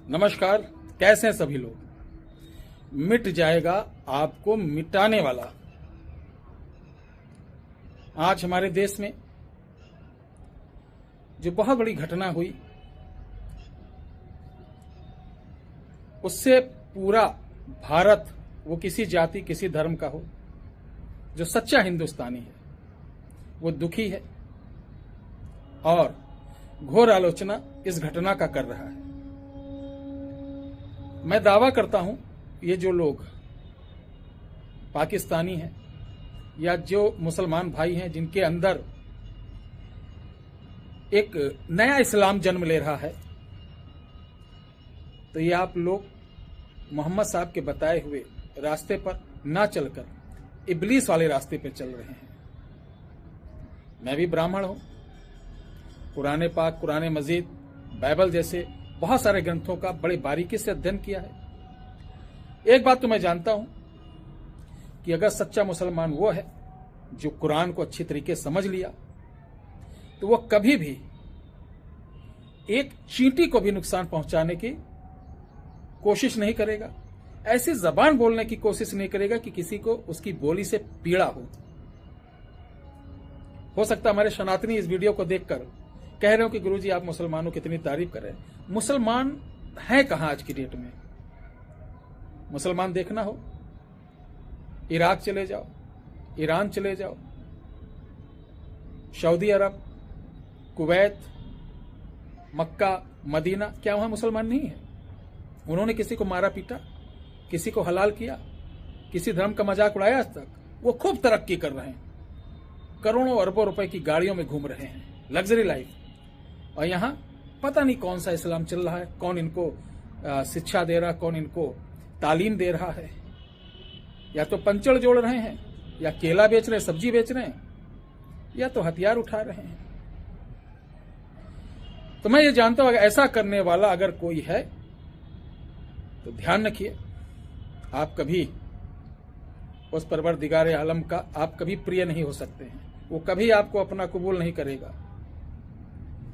नमस्कार। कैसे हैं सभी लोग। मिट जाएगा आपको मिटाने वाला। आज हमारे देश में जो बहुत बड़ी घटना हुई, उससे पूरा भारत, वो किसी जाति किसी धर्म का हो, जो सच्चा हिंदुस्तानी है वो दुखी है और घोर आलोचना इस घटना का कर रहा है। मैं दावा करता हूं, ये जो लोग पाकिस्तानी हैं या जो मुसलमान भाई हैं जिनके अंदर एक नया इस्लाम जन्म ले रहा है, तो ये आप लोग मोहम्मद साहब के बताए हुए रास्ते पर ना चलकर इब्लीस वाले रास्ते पर चल रहे हैं। मैं भी ब्राह्मण हूं। कुरान पाक, कुरान मजीद, बाइबल जैसे बहुत सारे ग्रंथों का बड़े बारीकी से अध्ययन किया है। एक बात तो मैं जानता हूं कि अगर सच्चा मुसलमान वो है जो कुरान को अच्छी तरीके से समझ लिया, तो वो कभी भी एक चींटी को भी नुकसान पहुंचाने की कोशिश नहीं करेगा, ऐसी जबान बोलने की कोशिश नहीं करेगा कि किसी को उसकी बोली से पीड़ा हो सकता है हमारे सनातनी इस वीडियो को देखकर कह रहे हो कि गुरुजी आप मुसलमानों की इतनी तारीफ कर रहे हैं। मुसलमान है कहां आज की डेट में? मुसलमान देखना हो, इराक चले जाओ, ईरान चले जाओ, सऊदी अरब, कुवैत, मक्का, मदीना, क्या वहां मुसलमान नहीं है? उन्होंने किसी को मारा पीटा, किसी को हलाल किया, किसी धर्म का मजाक उड़ाया आज तक? वो खूब तरक्की कर रहे हैं, करोड़ों अरबों रुपए की गाड़ियों में घूम रहे हैं, लग्जरी लाइफ। और यहां पता नहीं कौन सा इस्लाम चल रहा है, कौन इनको शिक्षा दे रहा है, कौन इनको तालीम दे रहा है। या तो पंचड़ जोड़ रहे हैं, या केला बेच रहे हैं, सब्जी बेच रहे हैं, या तो हथियार उठा रहे हैं। तो मैं ये जानता हूं, अगर ऐसा करने वाला अगर कोई है तो ध्यान रखिए, आप कभी उस परवरदिगार आलम का आप कभी प्रिय नहीं हो सकते हैं। वो कभी आपको अपना कबूल नहीं करेगा,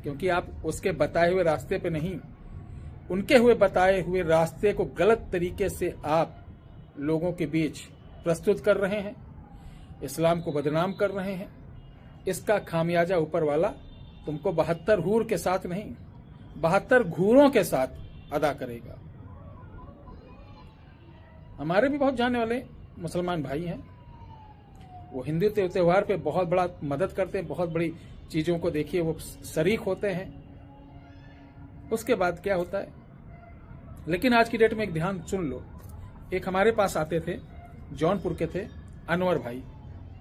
क्योंकि आप उसके बताए हुए रास्ते पे नहीं, उनके हुए बताए हुए रास्ते को गलत तरीके से आप लोगों के बीच प्रस्तुत कर रहे हैं, इस्लाम को बदनाम कर रहे हैं। इसका खामियाजा ऊपर वाला तुमको 72 हूर के साथ नहीं, 72 घूरों के साथ अदा करेगा। हमारे भी बहुत जाने वाले मुसलमान भाई हैं, वो हिंदू त्योहार पे बहुत बड़ा मदद करते हैं, बहुत बड़ी चीजों को देखिए वो शरीक होते हैं। उसके बाद क्या होता है, लेकिन आज की डेट में एक ध्यान सुन लो। एक हमारे पास आते थे, जौनपुर के थे, अनवर भाई,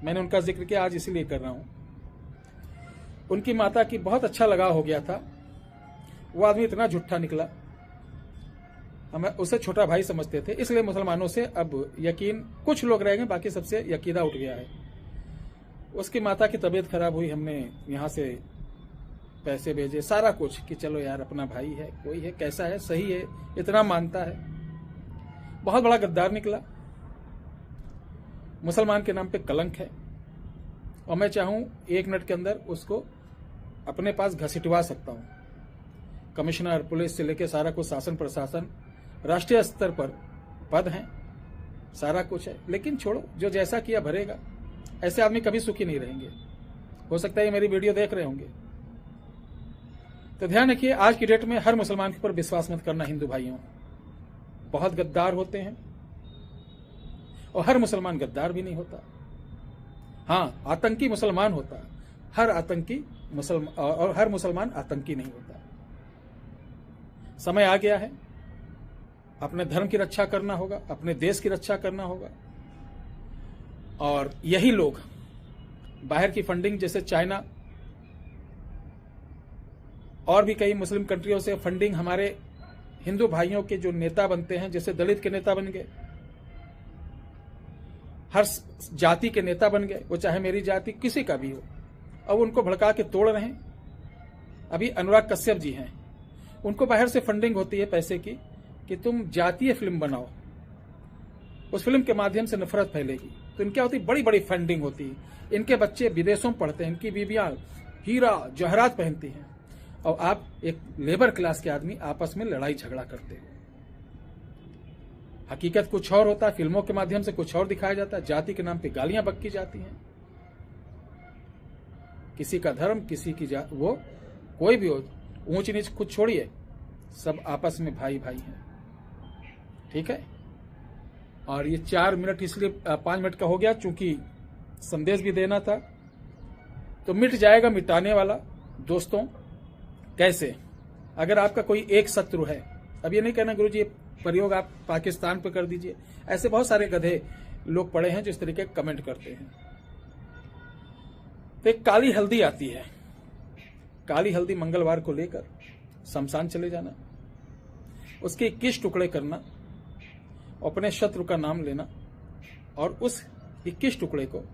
मैंने उनका जिक्र किया आज इसीलिए कर रहा हूं। उनकी माता की बहुत अच्छा लगाव हो गया था। वो आदमी इतना झूठा निकला, हमें उसे छोटा भाई समझते थे, इसलिए मुसलमानों से अब यकीन, कुछ लोग रह गए, बाकी सबसे यकीदा उठ गया है। उसकी माता की तबीयत खराब हुई, हमने यहां से पैसे भेजे, सारा कुछ, कि चलो यार अपना भाई है, कोई है, कैसा है, सही है, इतना मानता है। बहुत बड़ा गद्दार निकला, मुसलमान के नाम पे कलंक है। और मैं चाहूं 1 मिनट के अंदर उसको अपने पास घसीटवा सकता हूं। कमिश्नर, पुलिस से लेकर सारा कुछ, शासन प्रशासन, राष्ट्रीय स्तर पर पद हैं, सारा कुछ है। लेकिन छोड़ो, जो जैसा किया भरेगा। ऐसे आदमी कभी सुखी नहीं रहेंगे। हो सकता है ये मेरी वीडियो देख रहे होंगे, तो ध्यान रखिए, आज की डेट में हर मुसलमान के ऊपर विश्वास मत करना। हिंदू भाइयों बहुत गद्दार होते हैं, और हर मुसलमान गद्दार भी नहीं होता। हाँ, आतंकी मुसलमान होता है, हर आतंकी मुसलमान, और हर मुसलमान आतंकी नहीं होता। समय आ गया है, अपने धर्म की रक्षा करना होगा, अपने देश की रक्षा करना होगा। और यही लोग बाहर की फंडिंग, जैसे चाइना और भी कई मुस्लिम कंट्रियों से फंडिंग, हमारे हिंदू भाइयों के जो नेता बनते हैं, जैसे दलित के नेता बन गए, हर जाति के नेता बन गए, वो चाहे मेरी जाति किसी का भी हो, अब उनको भड़का के तोड़ रहे हैं। अभी अनुराग कश्यप जी हैं, उनको बाहर से फंडिंग होती है पैसे की, कि तुम जातीय फिल्म बनाओ, उस फिल्म के माध्यम से नफरत फैलेगी। तो इनकी होती बड़ी बड़ी फंडिंग होती है। इनके बच्चे विदेशों में पढ़ते हैं, इनकी बीबियां हीरा जवाहरात पहनती हैं। और आप एक लेबर क्लास के आदमी आपस में लड़ाई झगड़ा करते हो। हकीकत कुछ और होता है, फिल्मों के माध्यम से कुछ और दिखाया जाता है। जाति के नाम पे गालियां बक्की जाती हैं। किसी का धर्म, किसी की वो कोई भी हो, ऊंच नीच कुछ छोड़िए, सब आपस में भाई भाई हैं। ठीक है। और ये 4 मिनट इसलिए 5 मिनट का हो गया चूंकि संदेश भी देना था। तो मिट जाएगा मिटाने वाला दोस्तों। कैसे? अगर आपका कोई एक शत्रु है, अब ये नहीं कहना गुरुजी ये प्रयोग आप पाकिस्तान पे कर दीजिए, ऐसे बहुत सारे गधे लोग पड़े हैं जो इस तरीके कमेंट करते हैं। तो एक काली हल्दी आती है, काली हल्दी मंगलवार को लेकर शमशान चले जाना, उसके 21 टुकड़े करना, अपने शत्रु का नाम लेना और उस 21 टुकड़े को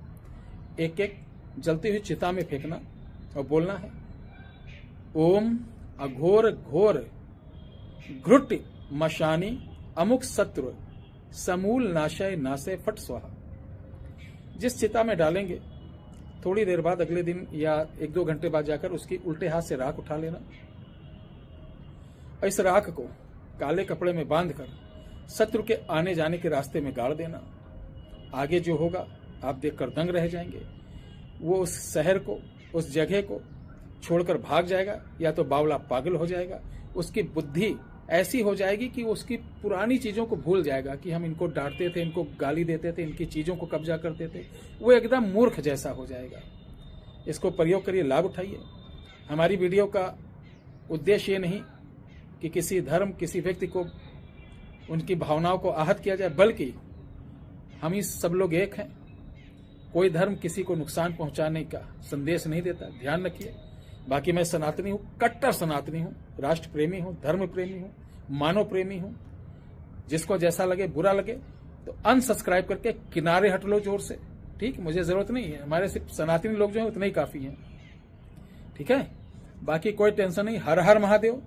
एक एक जलती हुई चिता में फेंकना और बोलना है ओम अघोर घोर घृट मशानी अमुक शत्रु समूल नाशय नाशय फट स्वाहा। जिस चिता में डालेंगे थोड़ी देर बाद अगले दिन या 1-2 घंटे बाद जाकर उसकी उल्टे हाथ से राख उठा लेना। इस राख को काले कपड़े में बांधकर शत्रु के आने जाने के रास्ते में गाड़ देना। आगे जो होगा आप देखकर दंग रह जाएंगे। वो उस शहर को, उस जगह को छोड़कर भाग जाएगा, या तो बावला पागल हो जाएगा, उसकी बुद्धि ऐसी हो जाएगी कि उसकी पुरानी चीजों को भूल जाएगा कि हम इनको डांटते थे, इनको गाली देते थे, इनकी चीजों को कब्जा करते थे। वो एकदम मूर्ख जैसा हो जाएगा। इसको प्रयोग करिए, लाभ उठाइए। हमारी वीडियो का उद्देश्य ये नहीं कि किसी धर्म, किसी व्यक्ति को, उनकी भावनाओं को आहत किया जाए, बल्कि हम ही सब लोग एक हैं। कोई धर्म किसी को नुकसान पहुंचाने का संदेश नहीं देता, ध्यान रखिए। बाकी मैं सनातनी हूं, कट्टर सनातनी हूं, राष्ट्र प्रेमी हूं, धर्म प्रेमी हूं, मानव प्रेमी हूं। जिसको जैसा लगे, बुरा लगे तो अनसब्सक्राइब करके किनारे हट लो जोर से। ठीक, मुझे जरूरत नहीं है, हमारे सिर्फ सनातनी लोग जो है उतने ही काफी हैं। ठीक है, बाकी कोई टेंशन नहीं। हर हर महादेव।